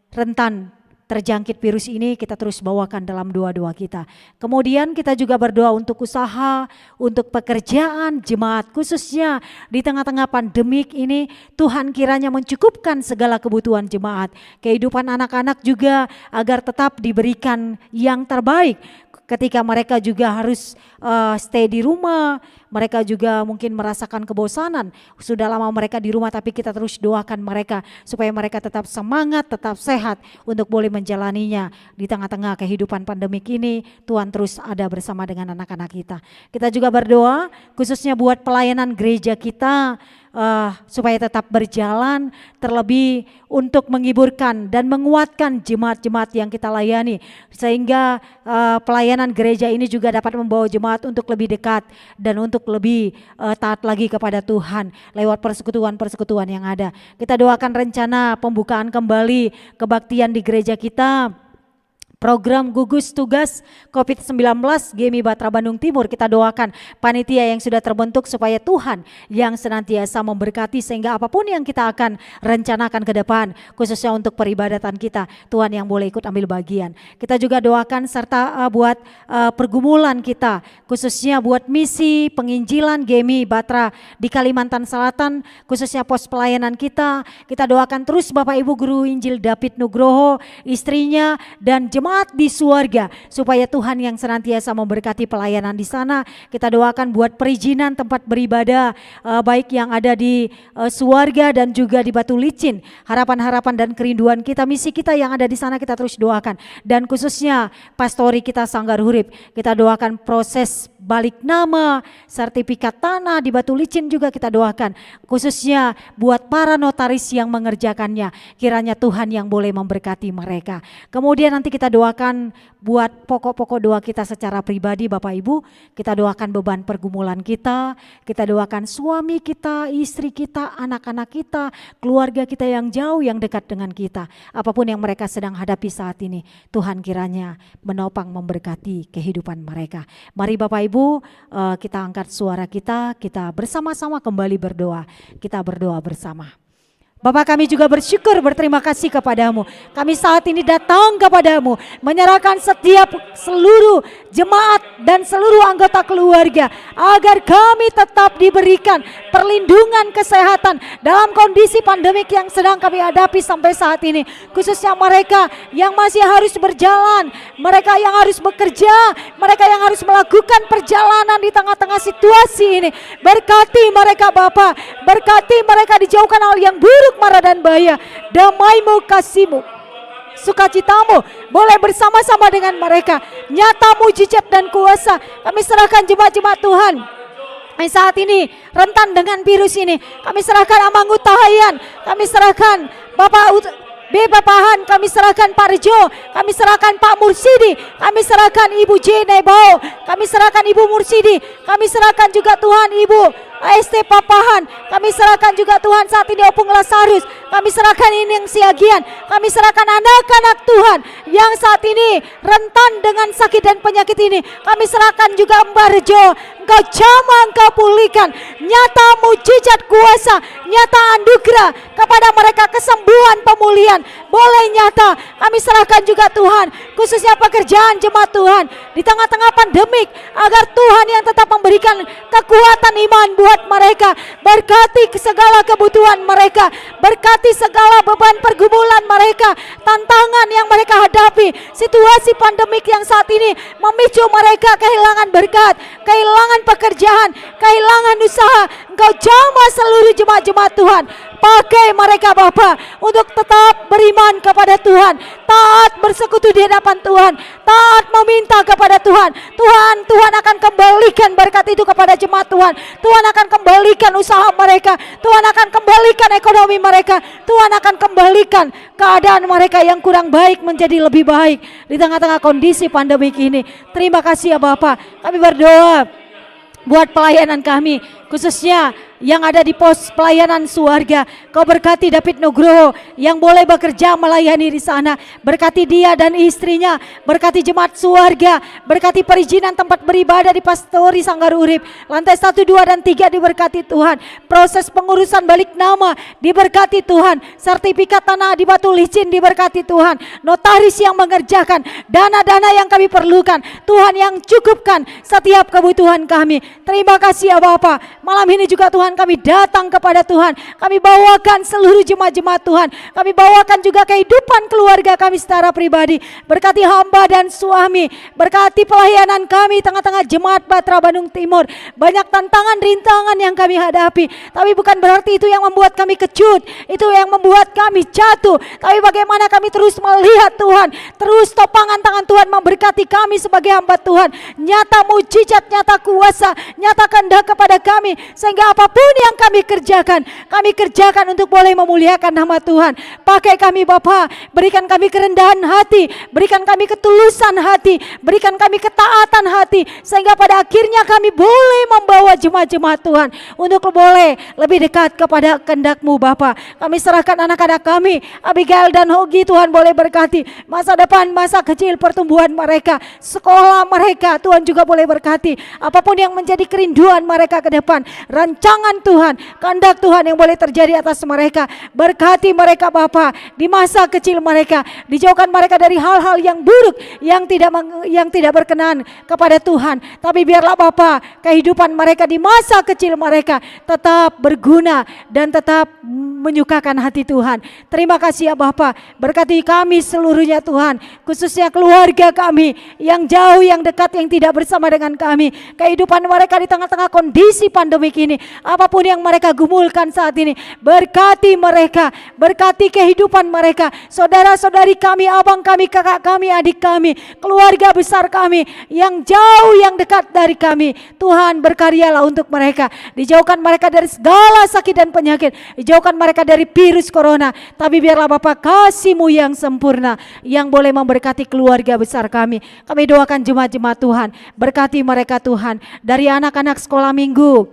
rentan terjangkit virus ini, kita terus bawakan dalam doa-doa kita. Kemudian kita juga berdoa untuk usaha, untuk pekerjaan jemaat, khususnya di tengah-tengah pandemik ini. Tuhan kiranya mencukupkan segala kebutuhan jemaat, kehidupan anak-anak juga agar tetap diberikan yang terbaik. Ketika mereka juga harus stay di rumah, mereka juga mungkin merasakan kebosanan. Sudah lama mereka di rumah, tapi kita terus doakan mereka supaya mereka tetap semangat, tetap sehat untuk boleh menjalaninya di tengah-tengah kehidupan pandemik ini. Tuhan terus ada bersama dengan anak-anak kita. Kita juga berdoa khususnya buat pelayanan gereja kita, supaya tetap berjalan, terlebih untuk menghiburkan dan menguatkan jemaat-jemaat yang kita layani, sehingga pelayanan gereja ini juga dapat membawa jemaat untuk lebih dekat dan untuk lebih taat lagi kepada Tuhan lewat persekutuan-persekutuan yang ada. Kita doakan rencana pembukaan kembali kebaktian di gereja kita, program gugus tugas COVID-19 GMI Batra Bandung Timur. Kita doakan panitia yang sudah terbentuk supaya Tuhan yang senantiasa memberkati, sehingga apapun yang kita akan rencanakan ke depan, khususnya untuk peribadatan kita, Tuhan yang boleh ikut ambil bagian. Kita juga doakan serta buat pergumulan kita, khususnya buat misi penginjilan GMI Batra di Kalimantan Selatan, khususnya pos pelayanan kita. Kita doakan terus Bapak Ibu Guru Injil David Nugroho, istrinya, dan jemaat di surga, supaya Tuhan yang senantiasa memberkati pelayanan di sana. Kita doakan buat perizinan tempat beribadah, baik yang ada di surga dan juga di Batu Licin. Harapan-harapan dan kerinduan kita, misi kita yang ada di sana, kita terus doakan. Dan khususnya pastori kita Sanggar Hurip, kita doakan proses balik nama, sertifikat tanah di Batu Licin juga kita doakan. Khususnya buat para notaris yang mengerjakannya, kiranya Tuhan yang boleh memberkati mereka. Kemudian nanti kita doakan buat pokok-pokok doa kita secara pribadi Bapak Ibu. Kita doakan beban pergumulan kita doakan suami kita, istri kita, anak-anak kita, keluarga kita yang jauh, yang dekat dengan kita. Apapun yang mereka sedang hadapi saat ini, Tuhan kiranya menopang, memberkati kehidupan mereka. Mari Bapak Ibu, kita angkat suara kita bersama-sama kembali berdoa. Kita berdoa bersama. Bapak, kami juga bersyukur, berterima kasih kepadamu. Kami saat ini datang kepadamu, menyerahkan seluruh jemaat dan seluruh anggota keluarga, agar kami tetap diberikan perlindungan kesehatan dalam kondisi pandemik yang sedang kami hadapi sampai saat ini. Khususnya mereka yang masih harus berjalan, mereka yang harus bekerja, mereka yang harus melakukan perjalanan di tengah-tengah situasi ini. Berkati mereka Bapa, berkati mereka, dijauhkan hal yang buruk, mara dan bahaya. Damai-Mu, kasih-Mu, sukacitamu boleh bersama-sama dengan mereka. Nyata mujizat dan kuasa kami serahkan jemaat-jemaat Tuhan yang saat ini rentan dengan virus ini. Kami serahkan Amang Utahayan, kami serahkan Bapak Bebapahan kami serahkan Pak Rejo, kami serahkan Pak Mursidi, kami serahkan Ibu J. Nebao, kami serahkan Ibu Mursidi, kami serahkan juga Tuhan Ibu AST Papahan, kami serahkan juga Tuhan saat ini Opung Lasarus, kami serahkan Ining Siagian, kami serahkan anak-anak Tuhan yang saat ini rentan dengan sakit dan penyakit ini, kami serahkan juga Mbak Rejo. Engkau jamah, Engkau pulihkan, nyata mujizat kuasa, nyata anugerah kepada mereka, kesembuhan, pemulihan boleh nyata. Kami serahkan juga Tuhan, khususnya pekerjaan jemaat Tuhan di tengah-tengah pandemik, agar Tuhan yang tetap memberikan kekuatan iman buat mereka. Berkati segala kebutuhan mereka, berkati segala beban pergumulan mereka, tantangan yang mereka hadapi, situasi pandemik yang saat ini memicu mereka kehilangan berkat, kehilangan pekerjaan, kehilangan usaha. Engkau jamah seluruh jemaat-jemaat Tuhan. Pakai mereka Bapa untuk tetap beriman kepada Tuhan, taat bersekutu di hadapan Tuhan, taat meminta kepada Tuhan. Tuhan akan kembalikan berkat itu kepada jemaat Tuhan. Tuhan akan kembalikan usaha mereka, Tuhan akan kembalikan ekonomi mereka, Tuhan akan kembalikan keadaan mereka yang kurang baik menjadi lebih baik di tengah-tengah kondisi pandemik ini. Terima kasih ya Bapa. Kami berdoa buat pelayanan kami, khususnya yang ada di pos pelayanan Suarga. Kau berkati David Nugroho yang boleh bekerja melayani di sana. Berkati dia dan istrinya, berkati jemaat Suarga, berkati perizinan tempat beribadah di Pastori Sanggar Urip. Lantai 1, 2, dan 3 diberkati Tuhan. Proses pengurusan balik nama diberkati Tuhan. Sertifikat tanah di Batu Licin diberkati Tuhan. Notaris yang mengerjakan, dana-dana yang kami perlukan, Tuhan yang cukupkan setiap kebutuhan kami. Terima kasih ya Bapa. Malam ini juga Tuhan kami datang kepada Tuhan, kami bawakan seluruh jemaat-jemaat Tuhan, kami bawakan juga kehidupan keluarga kami secara pribadi. Berkati hamba dan suami, berkati pelayanan kami tengah-tengah jemaat Batra Bandung Timur. Banyak tantangan, rintangan yang kami hadapi, tapi bukan berarti itu yang membuat kami kecut, itu yang membuat kami jatuh. Tapi bagaimana kami terus melihat Tuhan, terus topangan tangan Tuhan memberkati kami sebagai hamba Tuhan. Nyata mujizat, nyata kuasa, nyata kehendak kepada kami, sehingga apapun yang kami kerjakan untuk boleh memuliakan nama Tuhan. Pakai kami Bapa, berikan kami kerendahan hati, berikan kami ketulusan hati, berikan kami ketaatan hati, sehingga pada akhirnya kami boleh membawa jemaat-jemaat Tuhan untuk boleh lebih dekat kepada kehendak-Mu Bapa. Kami serahkan anak-anak kami, Abigail dan Hogi, Tuhan boleh berkati masa depan, masa kecil, pertumbuhan mereka, sekolah mereka, Tuhan juga boleh berkati. Apapun yang menjadi kerinduan mereka ke depan, rancangan Tuhan, kehendak Tuhan yang boleh terjadi atas mereka. Berkati mereka Bapa di masa kecil mereka, dijauhkan mereka dari hal-hal yang buruk yang tidak berkenan kepada Tuhan. Tapi biarlah Bapa, kehidupan mereka di masa kecil mereka tetap berguna dan tetap menyukakan hati Tuhan. Terima kasih ya Bapa, berkati kami seluruhnya Tuhan, khususnya keluarga kami yang jauh, yang dekat, yang tidak bersama dengan kami. Kehidupan mereka di tengah-tengah kondisi pandemik ini, apapun yang mereka gumulkan saat ini, berkati mereka, berkati kehidupan mereka, saudara-saudari kami, abang kami, kakak kami, adik kami, keluarga besar kami yang jauh, yang dekat dari kami. Tuhan berkaryalah untuk mereka, dijauhkan mereka dari segala sakit dan penyakit, dijauhkan mereka dari virus corona. Tapi biarlah Bapa kasih-Mu yang sempurna yang boleh memberkati keluarga besar kami. Kami doakan jemaat-jemaat Tuhan, berkati mereka Tuhan, dari anak-anak sekolah minggu,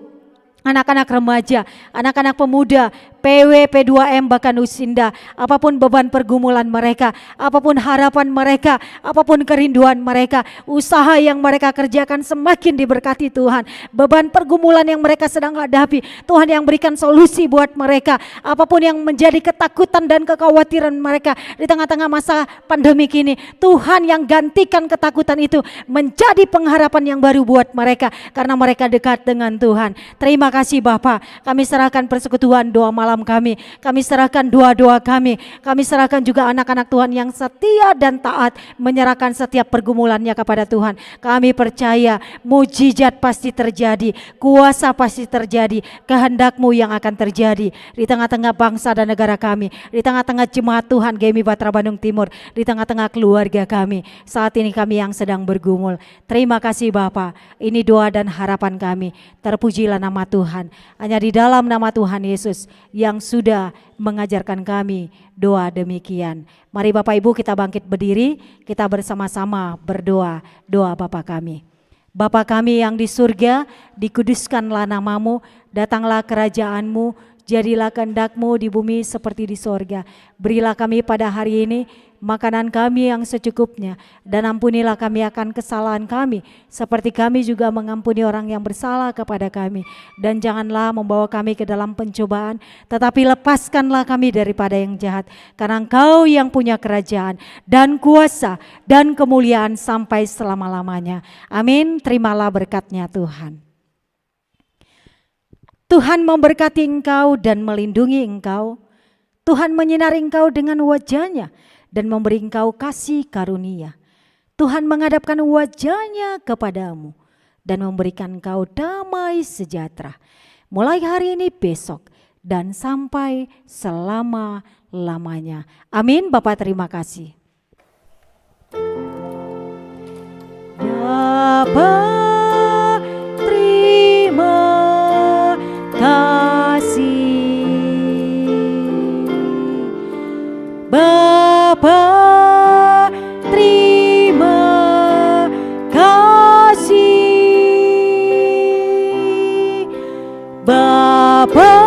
anak-anak remaja, anak-anak pemuda, PW, P2M, bahkan Usinda. Apapun beban pergumulan mereka, apapun harapan mereka, apapun kerinduan mereka, usaha yang mereka kerjakan semakin diberkati Tuhan. Beban pergumulan yang mereka sedang hadapi, Tuhan yang berikan solusi buat mereka. Apapun yang menjadi ketakutan dan kekhawatiran mereka di tengah-tengah masa pandemik ini, Tuhan yang gantikan ketakutan itu menjadi pengharapan yang baru buat mereka, karena mereka dekat dengan Tuhan. Terima kasih Bapa, kami serahkan persekutuan doa malam kami serahkan doa-doa kami serahkan juga anak-anak Tuhan yang setia dan taat menyerahkan setiap pergumulannya kepada Tuhan. Kami percaya mujizat pasti terjadi, kuasa pasti terjadi, kehendak-Mu yang akan terjadi di tengah-tengah bangsa dan negara kami, di tengah-tengah jemaat Tuhan GMI Batra Bandung Timur, di tengah-tengah keluarga kami saat ini, kami yang sedang bergumul. Terima kasih Bapa, ini doa dan harapan kami. Terpujilah nama Tuhan, hanya di dalam nama Tuhan Yesus yang sudah mengajarkan kami doa demikian. Mari Bapak Ibu kita bangkit berdiri, kita bersama-sama berdoa, doa Bapa kami. Bapa kami yang di surga, dikuduskanlah namamu, datanglah kerajaanmu, jadilah kehendak-Mu di bumi seperti di sorga. Berilah kami pada hari ini makanan kami yang secukupnya, dan ampunilah kami akan kesalahan kami, seperti kami juga mengampuni orang yang bersalah kepada kami. Dan janganlah membawa kami ke dalam pencobaan, tetapi lepaskanlah kami daripada yang jahat. Karena Engkau yang punya kerajaan dan kuasa dan kemuliaan sampai selama-lamanya. Amin. Terimalah berkat-Nya Tuhan. Tuhan memberkati engkau dan melindungi engkau. Tuhan menyinari engkau dengan wajah-Nya dan memberi engkau kasih karunia. Tuhan menghadapkan wajah-Nya kepadamu dan memberikan engkau damai sejahtera. Mulai hari ini, besok, dan sampai selama-lamanya. Amin. Bapak terima kasih. Bapak terima kasih. Bapa terima kasih. Bapa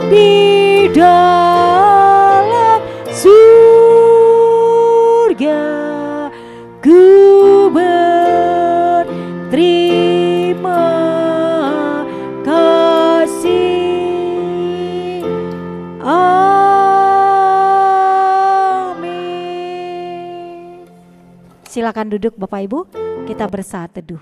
di dalam surga, ku berterima kasih. Silakan duduk Bapak Ibu, kita bersaat teduh.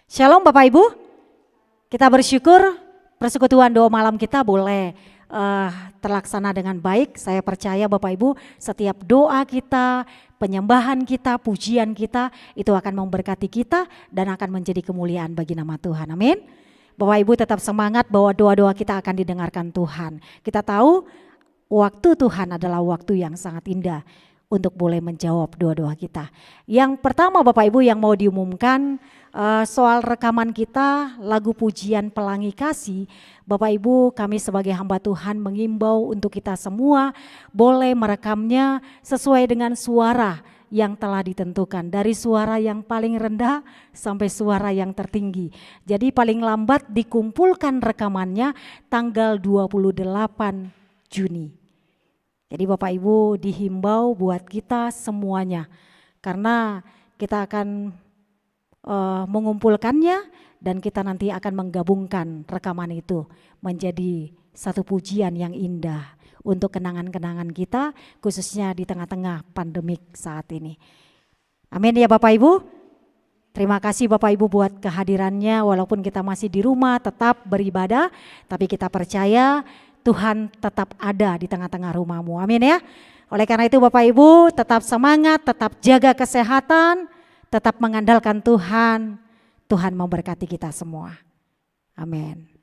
Shalom Bapak Ibu, kita bersyukur persekutuan doa malam kita boleh terlaksana dengan baik. Saya percaya Bapak Ibu setiap doa kita, penyembahan kita, pujian kita itu akan memberkati kita dan akan menjadi kemuliaan bagi nama Tuhan. Amin. Bapak Ibu tetap semangat bahwa doa-doa kita akan didengarkan Tuhan. Kita tahu waktu Tuhan adalah waktu yang sangat indah untuk boleh menjawab doa-doa kita. Yang pertama Bapak Ibu yang mau diumumkan soal rekaman kita lagu pujian Pelangi Kasih. Bapak Ibu kami sebagai hamba Tuhan mengimbau untuk kita semua boleh merekamnya sesuai dengan suara yang telah ditentukan, dari suara yang paling rendah sampai suara yang tertinggi. Jadi paling lambat dikumpulkan rekamannya tanggal 28 Juni. Jadi Bapak Ibu dihimbau buat kita semuanya, karena kita akan mengumpulkannya dan kita nanti akan menggabungkan rekaman itu menjadi satu pujian yang indah untuk kenangan-kenangan kita, khususnya di tengah-tengah pandemik saat ini. Amin ya Bapak Ibu. Terima kasih Bapak Ibu buat kehadirannya, walaupun kita masih di rumah tetap beribadah, tapi kita percaya Tuhan tetap ada di tengah-tengah rumahmu. Amin ya. Oleh karena itu Bapak Ibu tetap semangat, tetap jaga kesehatan, tetap mengandalkan Tuhan. Tuhan memberkati kita semua. Amin.